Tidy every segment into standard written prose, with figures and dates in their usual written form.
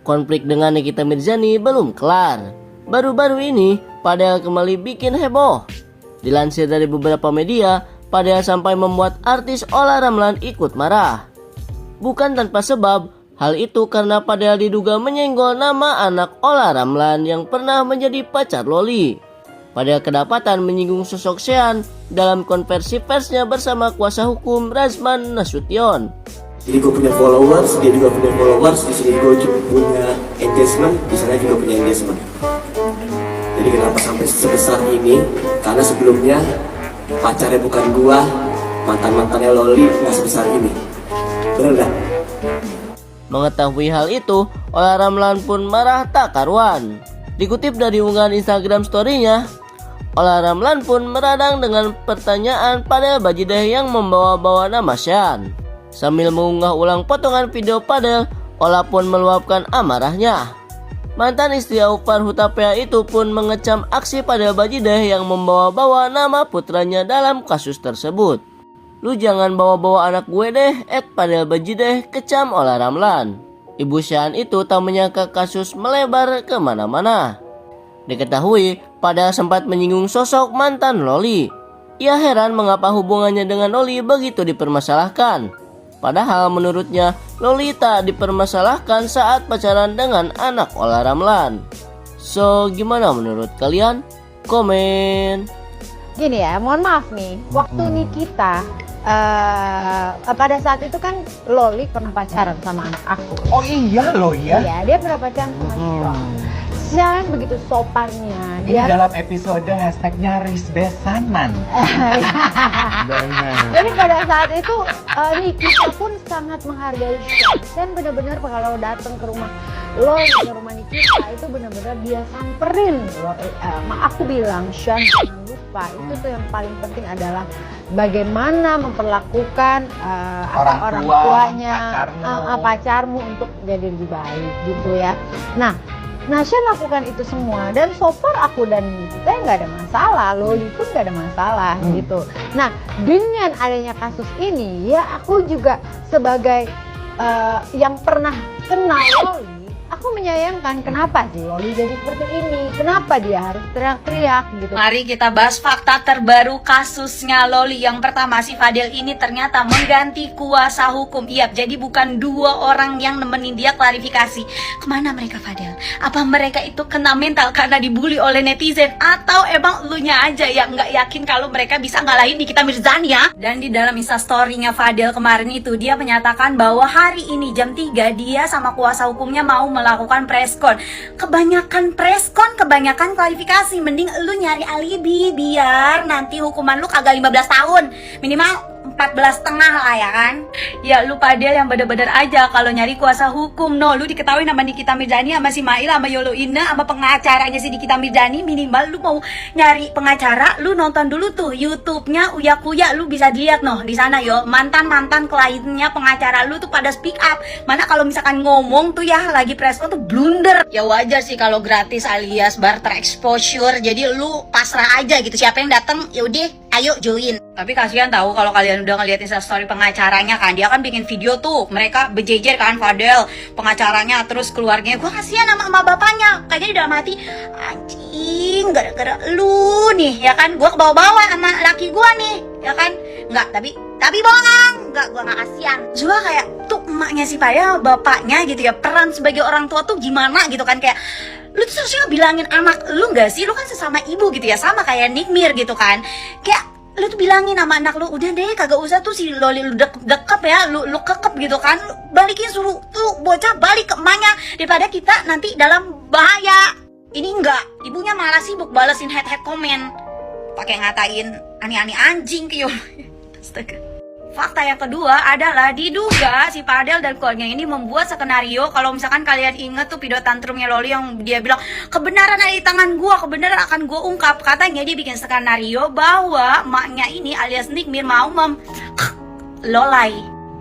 konflik dengan Nikita Mirzani belum kelar. Baru-baru ini, Fadel kembali bikin heboh. Dilansir dari beberapa media, Fadel sampai membuat artis Olla Ramlan ikut marah. Bukan tanpa sebab, hal itu karena Fadel diduga menyenggol nama anak Olla Ramlan yang pernah menjadi pacar Loli. Fadel kedapatan menyinggung sosok Sean dalam konversi persnya bersama kuasa hukum Razman Nasution. Jadi gue punya followers, dia juga punya followers, di sini gue juga punya engagement, di sana juga punya engagement. Jadi kenapa sampai sebesar ini? Karena sebelumnya pacarnya bukan gua, mantan-mantannya Loli nggak sebesar ini. Bener gak? Mengetahui hal itu, Olla Ramlan pun marah tak karuan. Dikutip dari unggahan Instagram story-nya, Olla Ramlan pun meradang dengan pertanyaan pada Bajideh yang membawa-bawa nama Sean. Sambil mengunggah ulang potongan video Fadel, Olla pun meluapkan amarahnya. Mantan istri Aufar Hutapea itu pun mengecam aksi Fadel Bajideh yang membawa-bawa nama putranya dalam kasus tersebut. "Lu jangan bawa-bawa anak gue deh," Fadel Bajideh kecam Olla Ramlan. Ibu Sean itu tak menyangka kasus melebar kemana-mana. Diketahui, Fadel sempat menyinggung sosok mantan Loli. Ia heran mengapa hubungannya dengan Loli begitu dipermasalahkan. Padahal menurutnya, Loli tak dipermasalahkan saat pacaran dengan anak Olla Ramlan. So, gimana menurut kalian? Komen. Gini ya, mohon maaf nih, waktu Nikita pada saat itu kan Loli pernah pacaran sama anak aku. Oh iya loh ya. Iya, dia pernah pacaran sama Sean. Sean begitu sopannya. Ini dalam episode #nyaris besanan. Jadi pada saat itu Nikita pun sangat menghargai Sean. Dan benar-benar kalau datang ke rumah Loli, ke rumah Nikita itu benar-benar dia samperin. Aku bilang Sean jangan lupa, itu tuh yang paling penting adalah bagaimana memperlakukan orang tuanya, pacarmu untuk jadi lebih baik gitu ya. Nah, saya lakukan itu semua dan so far aku dan Nikita nggak ada masalah, Loli pun nggak ada masalah gitu. Nah, dengan adanya kasus ini ya aku juga sebagai yang pernah kenal Loli, aku menyayangkan kenapa sih Loli jadi seperti ini, kenapa dia harus teriak-teriak gitu. Mari kita bahas fakta terbaru kasusnya Loli. Yang pertama, si Fadel ini ternyata mengganti kuasa hukum. Iya, jadi bukan dua orang yang nemenin dia. Klarifikasi, kemana mereka Fadel? Apa mereka itu kena mental karena dibully oleh netizen? Atau emang elunya aja yang nggak yakin kalau mereka bisa ngalahin Nikita Mirzani ya? Dan di dalam instastory-nya Fadel kemarin itu, dia menyatakan bahwa hari ini jam 3 dia sama kuasa hukumnya mau melakukan preskon. Kebanyakan preskon, kebanyakan klarifikasi. Mending lu nyari alibi biar nanti hukuman lu kagak 15 tahun, minimal 14,5 lah ya kan. Ya lu Fadel yang bener-bener aja kalau nyari kuasa hukum. No, lu diketahui nama Nikita Mirzani sama si Mail sama Yolo Ina sama pengacaranya si Nikita Mirzani. Minimal lu mau nyari pengacara, lu nonton dulu tuh YouTube-nya Uya Kuya, lu bisa dilihat noh di sana yo. Mantan-mantan kliennya pengacara lu tuh pada speak up. Mana kalau misalkan ngomong tuh ya lagi press con tuh blunder. Ya wajar sih kalau gratis alias barter exposure. Jadi lu pasrah aja gitu. Siapa yang datang ya udah ayo join. Tapi kasihan tahu kalau kalian udah ngeliat instastory pengacaranya kan, dia kan bikin video tuh mereka bejejer kan Fadel, pengacaranya, terus keluarganya. Gue kasihan sama bapaknya, kayaknya udah mati. Anjing, gara-gara lu nih ya kan, gue kebawa-bawa sama laki gue nih ya kan. Enggak, tapi bohong, enggak, gue gak kasihan. Juga kayak tuh emaknya si Fadel, bapaknya gitu ya, peran sebagai orang tua tuh gimana gitu kan. Kayak lu tuh harusnya bilangin anak lu gak sih, lu kan sesama ibu gitu ya, sama kayak Nikmir gitu kan. Kayak lu tuh bilangin sama anak lu, udah deh kagak usah tuh si Loli lu dekep ya, lu kekep gitu kan, lu balikin, suruh tuh bocah balik ke emaknya daripada kita nanti dalam bahaya. Ini enggak, ibunya malah sibuk balesin head komen, pakai ngatain ani-ani anjing ke Yolo. Astaga. Fakta yang kedua adalah diduga si Fadel dan keluarganya ini membuat skenario. Kalau misalkan kalian inget tuh video tantrumnya Loli yang dia bilang kebenaran ada di tangan gua, kebenaran akan gua ungkap. Katanya dia bikin skenario bahwa maknya ini alias Nikmir mau lolai.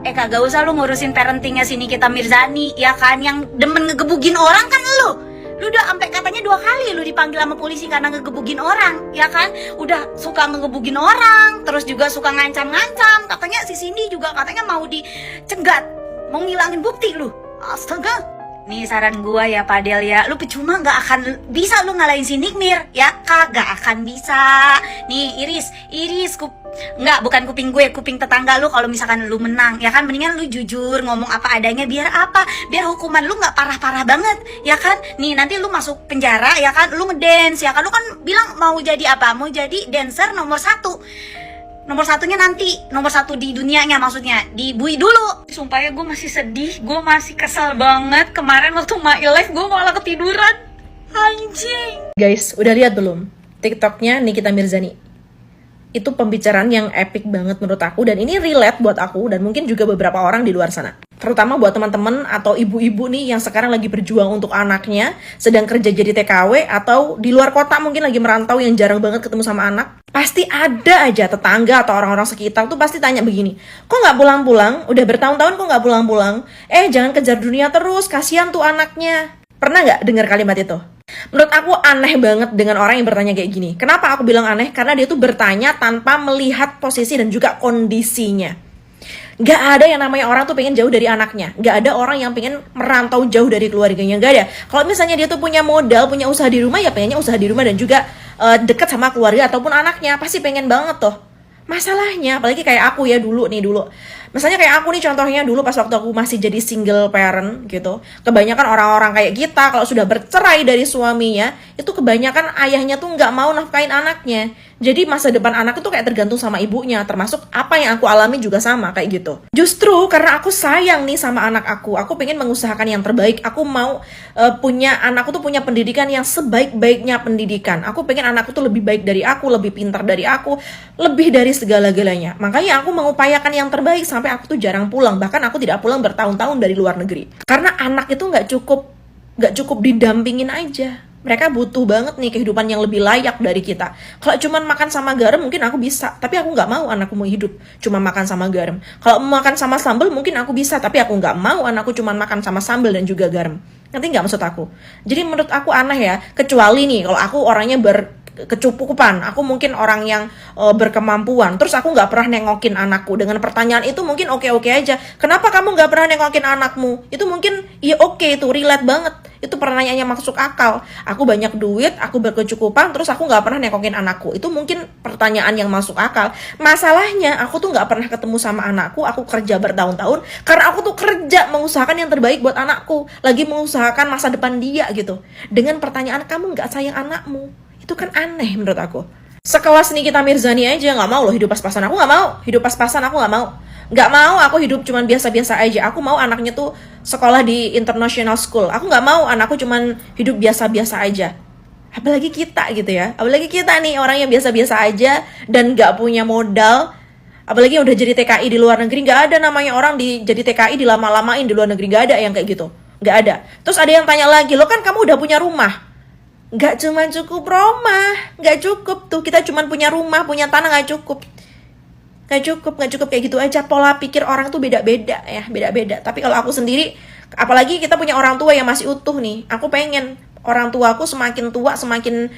Kagak usah lu ngurusin parentingnya si Nikita Mirzani ya kan, yang demen ngegebugin orang kan lu. Lu udah sampai katanya 2 kali lu dipanggil sama polisi karena ngegebugin orang, ya kan? Udah suka ngegebugin orang, terus juga suka ngancam-ngancam. Katanya si Cindy juga katanya mau dicegat, mau ngilangin bukti lu. Astaga. Nih saran gua ya Padel ya, lu percuma nggak akan bisa lu ngalahin si Nikmir ya, kagak akan bisa. Nih Iris, nggak, bukan kuping gue, kuping tetangga lu kalau misalkan lu menang ya kan, mendingan lu jujur ngomong apa adanya, biar apa? Biar hukuman lu nggak parah-parah banget ya kan. Nih nanti lu masuk penjara ya kan, lu ngedance ya kan, lu kan bilang mau jadi apa? Mau jadi dancer nomor 1. Nomor satunya nanti, nomor 1 di dunianya maksudnya, di Bui dulu. Sumpah ya gue masih sedih, gue masih kesel banget. Kemarin waktu My Life gue malah ketiduran. Anjing. Guys, udah lihat belum TikToknya Nikita Mirzani? Itu pembicaraan yang epic banget menurut aku, dan ini relate buat aku dan mungkin juga beberapa orang di luar sana. Terutama buat teman-teman atau ibu-ibu nih yang sekarang lagi berjuang untuk anaknya, sedang kerja jadi TKW atau di luar kota mungkin lagi merantau yang jarang banget ketemu sama anak. Pasti ada aja tetangga atau orang-orang sekitar tuh pasti tanya begini, kok nggak pulang-pulang? Udah bertahun-tahun kok nggak pulang-pulang? Jangan kejar dunia terus, kasihan tuh anaknya. Pernah nggak dengar kalimat itu? Menurut aku aneh banget dengan orang yang bertanya kayak gini. Kenapa aku bilang aneh? Karena dia tuh bertanya tanpa melihat posisi dan juga kondisinya. Gak ada yang namanya orang tuh pengen jauh dari anaknya. Gak ada orang yang pengen merantau jauh dari keluarganya. Gak ada. Kalau misalnya dia tuh punya modal, punya usaha di rumah, ya pengennya usaha di rumah dan juga dekat sama keluarga ataupun anaknya. Pasti pengen banget tuh. Masalahnya, apalagi kayak aku ya dulu. Misalnya kayak aku nih contohnya dulu pas waktu aku masih jadi single parent gitu. Kebanyakan orang-orang kayak kita kalau sudah bercerai dari suaminya, itu kebanyakan ayahnya tuh nggak mau nafkain anaknya. Jadi masa depan anak itu kayak tergantung sama ibunya, termasuk apa yang aku alami juga sama kayak gitu. Justru karena aku sayang nih sama anak aku pengen mengusahakan yang terbaik. Aku mau punya anakku tuh punya pendidikan yang sebaik-baiknya pendidikan. Aku pengen anakku tuh lebih baik dari aku, lebih pintar dari aku, lebih dari segala-galanya. Makanya aku mengupayakan yang terbaik sampai aku tuh jarang pulang. Bahkan aku tidak pulang bertahun-tahun dari luar negeri. Karena anak itu nggak cukup didampingin aja. Mereka butuh banget nih kehidupan yang lebih layak dari kita. Kalau cuma makan sama garam mungkin aku bisa, tapi aku nggak mau anakku mau hidup cuma makan sama garam. Kalau makan sama sambal mungkin aku bisa, tapi aku nggak mau anakku cuma makan sama sambal dan juga garam. Ngerti nggak maksud aku? Jadi menurut aku aneh ya, kecuali nih kalau aku orangnya kecukupan, aku mungkin orang yang berkemampuan, terus aku nggak pernah nengokin anakku. Dengan pertanyaan itu mungkin oke-oke aja. Kenapa kamu nggak pernah nengokin anakmu? Itu mungkin ya oke, itu relate banget. Itu pertanyaannya masuk akal. Aku banyak duit, aku berkecukupan, terus aku nggak pernah nengokin anakku. Itu mungkin pertanyaan yang masuk akal. Masalahnya aku tuh nggak pernah ketemu sama anakku. Aku kerja bertahun-tahun karena aku tuh kerja mengusahakan yang terbaik buat anakku, lagi mengusahakan masa depan dia gitu. Dengan pertanyaan kamu nggak sayang anakmu, itu kan aneh menurut aku. Sekelas Nikita Mirzani aja nggak mau loh hidup pas-pasan. Aku nggak mau hidup pas-pasan, aku nggak mau aku hidup cuman biasa-biasa aja. Aku mau anaknya tuh sekolah di international school. Aku nggak mau anakku cuman hidup biasa-biasa aja. Apalagi kita gitu ya, apalagi kita nih orang yang biasa-biasa aja dan nggak punya modal. Apalagi udah jadi TKI di luar negeri, nggak ada namanya orang jadi TKI dilama-lamain di luar negeri, nggak ada yang kayak gitu, nggak ada. Terus ada yang tanya lagi, lo kan kamu udah punya rumah. Nggak cuma cukup rumah, nggak cukup tuh, kita cuma punya rumah, punya tanah nggak cukup kayak gitu aja. Pola pikir orang tuh beda-beda ya, beda-beda. Tapi kalau aku sendiri, apalagi kita punya orang tua yang masih utuh nih, aku pengen orang tuaku semakin tua, semakin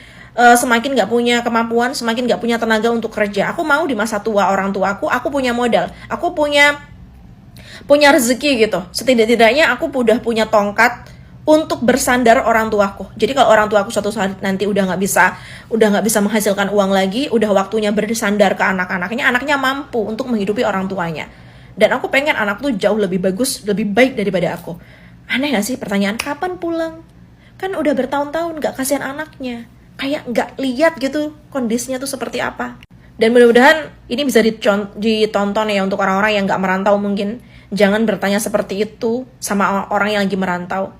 nggak punya kemampuan, semakin nggak punya tenaga untuk kerja. Aku mau di masa tua orang tuaku, aku punya modal, aku punya rezeki gitu. Setidak-tidaknya aku udah punya tongkat untuk bersandar orang tuaku. Jadi kalau orang tuaku suatu saat nanti udah nggak bisa menghasilkan uang lagi, udah waktunya bersandar ke anak-anaknya, anaknya mampu untuk menghidupi orang tuanya. Dan aku pengen anak tuh jauh lebih bagus, lebih baik daripada aku. Aneh gak sih pertanyaan kapan pulang? Kan udah bertahun-tahun nggak kasihan anaknya, kayak nggak lihat gitu kondisinya tuh seperti apa. Dan mudah-mudahan ini bisa ditonton ya untuk orang-orang yang nggak merantau mungkin. Jangan bertanya seperti itu sama orang yang lagi merantau.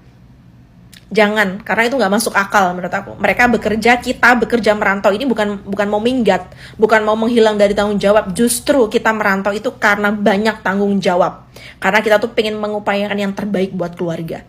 Jangan, karena itu nggak masuk akal menurut aku. Mereka bekerja, kita bekerja merantau. Ini bukan mau minggat, bukan mau menghilang dari tanggung jawab. Justru kita merantau itu karena banyak tanggung jawab. Karena kita tuh pengen mengupayakan yang terbaik buat keluarga.